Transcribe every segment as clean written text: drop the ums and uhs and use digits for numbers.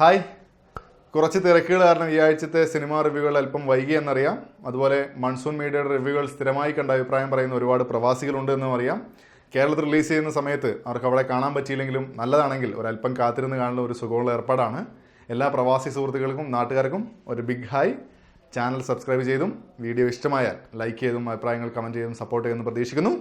Hi, കുറച്ച് തിരക്കുകൾ കാരണം ഈ ആഴ്ചത്തെ സിനിമാ റിവ്യൂകൾ അല്പം വൈകി എന്നറിയാം. അതുപോലെ മൺസൂൺ മീഡിയയുടെ റിവ്യൂകൾ സ്ഥിരമായി കണ്ട അഭിപ്രായം പറയുന്ന ഒരുപാട് പ്രവാസികളുണ്ട് എന്നും അറിയാം. കേരളത്തിൽ റിലീസ് ചെയ്യുന്ന സമയത്ത് അവർക്ക് അവിടെ കാണാൻ പറ്റിയില്ലെങ്കിലും നല്ലതാണെങ്കിൽ ഒരല്പം കാത്തിരുന്ന് കാണുന്ന ഒരു സുഖമുള്ള ഏർപ്പാടാണ്. എല്ലാ പ്രവാസി സുഹൃത്തുക്കൾക്കും നാട്ടുകാർക്കും ഒരു ബിഗ് ഹായ്. ചാനൽ സബ്സ്ക്രൈബ് ചെയ്തും വീഡിയോ ഇഷ്ടമായാൽ ലൈക്ക് ചെയ്തും അഭിപ്രായങ്ങൾ കമൻറ്റ് ചെയ്തും സപ്പോർട്ട് ചെയ്യുമെന്ന് പ്രതീക്ഷിക്കുന്നു.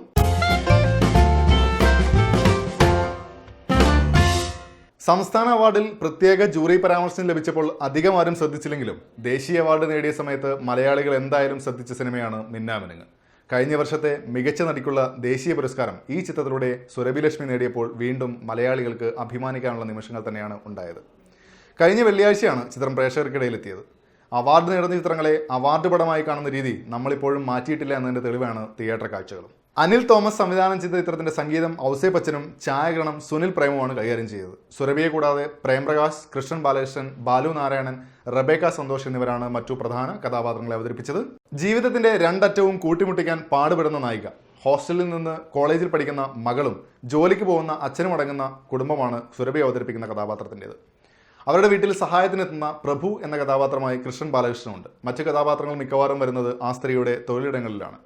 സംസ്ഥാന അവാർഡിൽ പ്രത്യേക ജൂറി പരാമർശം ലഭിച്ചപ്പോൾ അധികം ആരും ശ്രദ്ധിച്ചില്ലെങ്കിലും ദേശീയ അവാർഡ് നേടിയ സമയത്ത് മലയാളികൾ എന്തായാലും ശ്രദ്ധിച്ച സിനിമയാണ് മിന്നാമിനുങ്ങ്. കഴിഞ്ഞ വർഷത്തെ മികച്ച നടിക്കുള്ള ദേശീയ പുരസ്കാരം ഈ ചിത്രത്തിലൂടെ സുരഭി ലക്ഷ്മി നേടിയപ്പോൾ വീണ്ടും മലയാളികൾക്ക് അഭിമാനിക്കാനുള്ള നിമിഷങ്ങൾ തന്നെയാണ് ഉണ്ടായത്. കഴിഞ്ഞ വെള്ളിയാഴ്ചയാണ് ചിത്രം പ്രേക്ഷകർക്കിടയിലെത്തിയത്. അവാർഡ് നേടുന്ന ചിത്രങ്ങളെ അവാർഡ് പടമായി കാണുന്ന രീതി നമ്മളിപ്പോഴും മാറ്റിയിട്ടില്ല എന്നതിൻ്റെ തെളിവാണ് തിയേറ്റർ കാഴ്ചകളും. അനിൽ തോമസ് സംവിധാനം ചെയ്ത ചിത്രത്തിന്റെ സംഗീതം ഔസേ ബച്ചനും ഛായാഗ്രഹണം സുനിൽ പ്രേമുമാണ് കൈകാര്യം ചെയ്തത്. സുരഭിയെ കൂടാതെ പ്രേംപ്രകാശ്, കൃഷ്ണൻ ബാലകൃഷ്ണൻ, ബാലു നാരായണൻ, റബേക്ക സന്തോഷ് എന്നിവരാണ് മറ്റു പ്രധാന കഥാപാത്രങ്ങളെ അവതരിപ്പിച്ചത്. ജീവിതത്തിന്റെ രണ്ടറ്റവും കൂട്ടിമുട്ടിക്കാൻ പാടുപെടുന്ന നായിക, ഹോസ്റ്റലിൽ നിന്ന് കോളേജിൽ പഠിക്കുന്ന മകളും ജോലിക്ക് പോകുന്ന അച്ഛനും അടങ്ങുന്ന കുടുംബമാണ് സുരഭി അവതരിപ്പിക്കുന്ന കഥാപാത്രത്തിൻ്റെത്. അവരുടെ വീട്ടിൽ സഹായത്തിനെത്തുന്ന പ്രഭു എന്ന കഥാപാത്രമായി കൃഷ്ണൻ ബാലകൃഷ്ണനുണ്ട്. മറ്റ് കഥാപാത്രങ്ങൾ മിക്കവാറും വരുന്നത് ആ സ്ത്രീയുടെ തൊഴിലിടങ്ങളിലാണ്.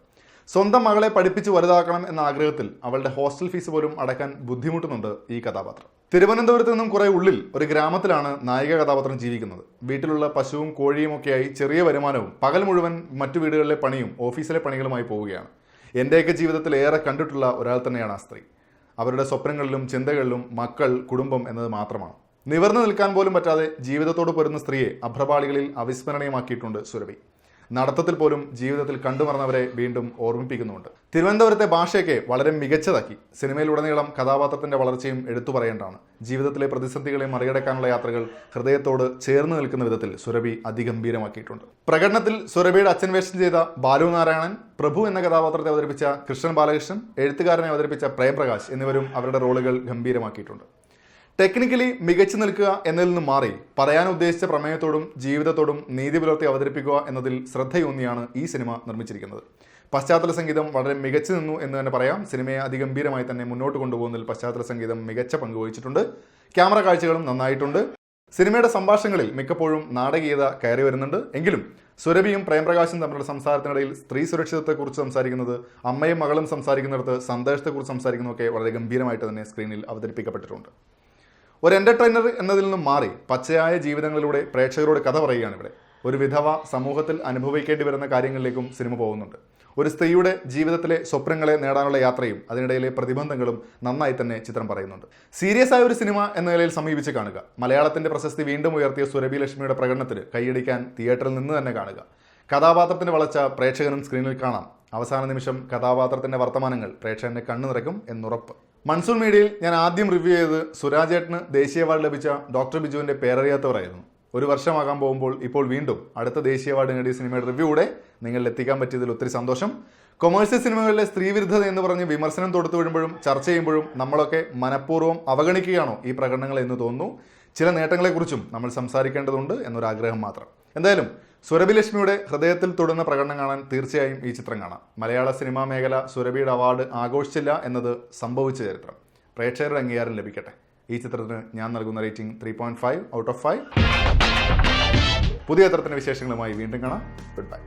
സ്വന്തം മകളെ പഠിപ്പിച്ച് വലുതാക്കണം എന്ന ആഗ്രഹത്തിൽ അവളുടെ ഹോസ്റ്റൽ ഫീസ് പോലും അടയ്ക്കാൻ ബുദ്ധിമുട്ടുന്നുണ്ട് ഈ കഥാപാത്രം. തിരുവനന്തപുരത്ത് നിന്നും കുറെ ഉള്ളിൽ ഒരു ഗ്രാമത്തിലാണ് നായിക കഥാപാത്രം ജീവിക്കുന്നത്. വീട്ടിലുള്ള പശുവും കോഴിയും ഒക്കെയായി ചെറിയ വരുമാനവും പകൽ മുഴുവൻ മറ്റു വീടുകളിലെ പണിയും ഓഫീസിലെ പണികളുമായി പോവുകയാണ്. എൻ്റെയൊക്കെ ജീവിതത്തിൽ ഏറെ കണ്ടിട്ടുള്ള ഒരാൾ തന്നെയാണ് ആ സ്ത്രീ. അവരുടെ സ്വപ്നങ്ങളിലും ചിന്തകളിലും മക്കൾ, കുടുംബം എന്നത് മാത്രമാണ്. നിവർന്നു നിൽക്കാൻ പോലും പറ്റാതെ ജീവിതത്തോട് പൊരുന്ന സ്ത്രീയെ അഭ്രപാളികളിൽ അവിസ്മരണീയമാക്കിയിട്ടുണ്ട് സുരഭി. നടത്തത്തിൽ പോലും ജീവിതത്തിൽ കണ്ടുമറന്നവരെ വീണ്ടും ഓർമ്മിപ്പിക്കുന്നുണ്ട്. തിരുവനന്തപുരത്തെ ഭാഷയൊക്കെ വളരെ മികച്ചതാക്കി. സിനിമയിലുടനീളം കഥാപാത്രത്തിന്റെ വളർച്ചയും എടുത്തു പറയേണ്ടതാണ്. ജീവിതത്തിലെ പ്രതിസന്ധികളെ മറികടക്കാനുള്ള യാത്രകൾ ഹൃദയത്തോട് ചേർന്ന് നിൽക്കുന്ന വിധത്തിൽ സുരഭി അതിഗംഭീരമാക്കിയിട്ടുണ്ട്. പ്രകടനത്തിൽ സുരഭിയുടെ അച്ഛൻ വേഷം ചെയ്ത ബാലു നാരായണൻ, പ്രഭു എന്ന കഥാപാത്രത്തെ അവതരിപ്പിച്ച കൃഷ്ണൻ ബാലകൃഷ്ണൻ, എഴുത്തുകാരനെ അവതരിപ്പിച്ച പ്രേംപ്രകാശ് എന്നിവരും അവരുടെ റോളുകൾ ഗംഭീരമാക്കിയിട്ടുണ്ട്. ടെക്നിക്കലി മികച്ചു നിൽക്കുക എന്നതിൽ നിന്നും മാറി പറയാൻ ഉദ്ദേശിച്ച പ്രമേയത്തോടും ജീവിതത്തോടും നീതി പുലർത്തി അവതരിപ്പിക്കുക എന്നതിൽ ശ്രദ്ധയൂന്നിയാണ് ഈ സിനിമ നിർമ്മിച്ചിരിക്കുന്നത്. പശ്ചാത്തല സംഗീതം വളരെ മികച്ചു നിന്നു എന്ന് തന്നെ പറയാം. സിനിമയെ അതിഗംഭീരമായി തന്നെ മുന്നോട്ട് കൊണ്ടുപോകുന്നതിൽ പശ്ചാത്തല സംഗീതം മികച്ച പങ്ക് വഹിച്ചിട്ടുണ്ട്. ക്യാമറ കാഴ്ചകളും നന്നായിട്ടുണ്ട്. സിനിമയുടെ സംഭാഷണങ്ങളിൽ മിക്കപ്പോഴും നാടകീയത കയറി വരുന്നുണ്ട്. എങ്കിലും സുരഭിയും പ്രേംപ്രകാശും തമ്മിലുള്ള സംസാരത്തിനിടയിൽ സ്ത്രീ സുരക്ഷിതത്വത്തെക്കുറിച്ച് സംസാരിക്കുന്നത്, അമ്മയും മകളും സംസാരിക്കുന്നിടത്ത് സന്ദേശത്തെക്കുറിച്ച് സംസാരിക്കുന്നതൊക്കെ വളരെ ഗംഭീരമായിട്ട് തന്നെ സ്ക്രീനിൽ അവതരിപ്പിക്കപ്പെട്ടിട്ടുണ്ട്. ഒരു എൻ്റർടൈനർ എന്നതിൽ നിന്നും മാറി പച്ചയായ ജീവിതങ്ങളിലൂടെ പ്രേക്ഷകരോട് കഥ പറയുകയാണ് ഇവിടെ. ഒരു വിധവ സമൂഹത്തിൽ അനുഭവിക്കേണ്ടി വരുന്ന കാര്യങ്ങളിലേക്കും സിനിമ പോകുന്നുണ്ട്. ഒരു സ്ത്രീയുടെ ജീവിതത്തിലെ സ്വപ്നങ്ങളെ നേടാനുള്ള യാത്രയും അതിനിടയിലെ പ്രതിബന്ധങ്ങളും നന്നായി തന്നെ ചിത്രം പറയുന്നുണ്ട്. സീരിയസ് ആയ ഒരു സിനിമ എന്ന നിലയിൽ സമീപിച്ച് കാണുക. മലയാളത്തിന്റെ പ്രശസ്തി വീണ്ടും ഉയർത്തിയ സുരഭി ലക്ഷ്മിയുടെ പ്രകടനത്തിന് കൈയടിക്കാൻ തിയേറ്ററിൽ നിന്ന് തന്നെ കാണുക. കഥാപാത്രത്തിന്റെ വളർച്ച പ്രേക്ഷകനും സ്ക്രീനിൽ കാണാം. അവസാന നിമിഷം കഥാപാത്രത്തിന്റെ വർത്തമാനങ്ങൾ പ്രേക്ഷകന്റെ കണ്ണു നിറയ്ക്കും എന്നുറപ്പ്. മൺസൂൺ മീഡിയയിൽ ഞാൻ ആദ്യം റിവ്യൂ ചെയ്ത് സുരാജേട്ടന് ദേശീയ അവാർഡ് ലഭിച്ച ഡോക്ടർ ബിജുവിന്റെ പേരറിയാത്തവരായിരുന്നു. ഒരു വർഷമാകാൻ പോകുമ്പോൾ ഇപ്പോൾ വീണ്ടും അടുത്ത ദേശീയ അവാർഡ് നേടിയ സിനിമയുടെ റിവ്യൂടെ നിങ്ങളിൽ എത്തിക്കാൻ പറ്റിയതിൽ ഒത്തിരി സന്തോഷം. കൊമേഴ്സ്യൽ സിനിമകളിലെ സ്ത്രീവിരുദ്ധത എന്ന് പറഞ്ഞ് വിമർശനം തൊടുത്തു വീഴുമ്പോഴും ചർച്ച ചെയ്യുമ്പോഴും നമ്മളൊക്കെ മനഃപൂർവ്വം അവഗണിക്കുകയാണോ ഈ പ്രകടനങ്ങൾ എന്ന് തോന്നുന്നു. ചില നേട്ടങ്ങളെക്കുറിച്ചും നമ്മൾ സംസാരിക്കേണ്ടതുണ്ട് എന്നൊരാഗ്രഹം മാത്രം. എന്തായാലും സുരഭി ലക്ഷ്മിയുടെ ഹൃദയത്തിൽ തൊടുന്ന പ്രകടനം കാണാൻ തീർച്ചയായും ഈ ചിത്രം കാണാം. മലയാള സിനിമാ മേഖല സുരഭിയുടെ അവാർഡ് ആഘോഷിച്ചില്ല എന്നത് സംഭവിച്ച ചരിത്രം. പ്രേക്ഷകരുടെ അംഗീകാരം ലഭിക്കട്ടെ. ഈ ചിത്രത്തിന് ഞാൻ നൽകുന്ന റേറ്റിംഗ് 3.5 ഔട്ട് ഓഫ് 5. പുതിയ ചിത്രത്തിന്റെ വിശേഷങ്ങളുമായി വീണ്ടും കാണാം. Good bye.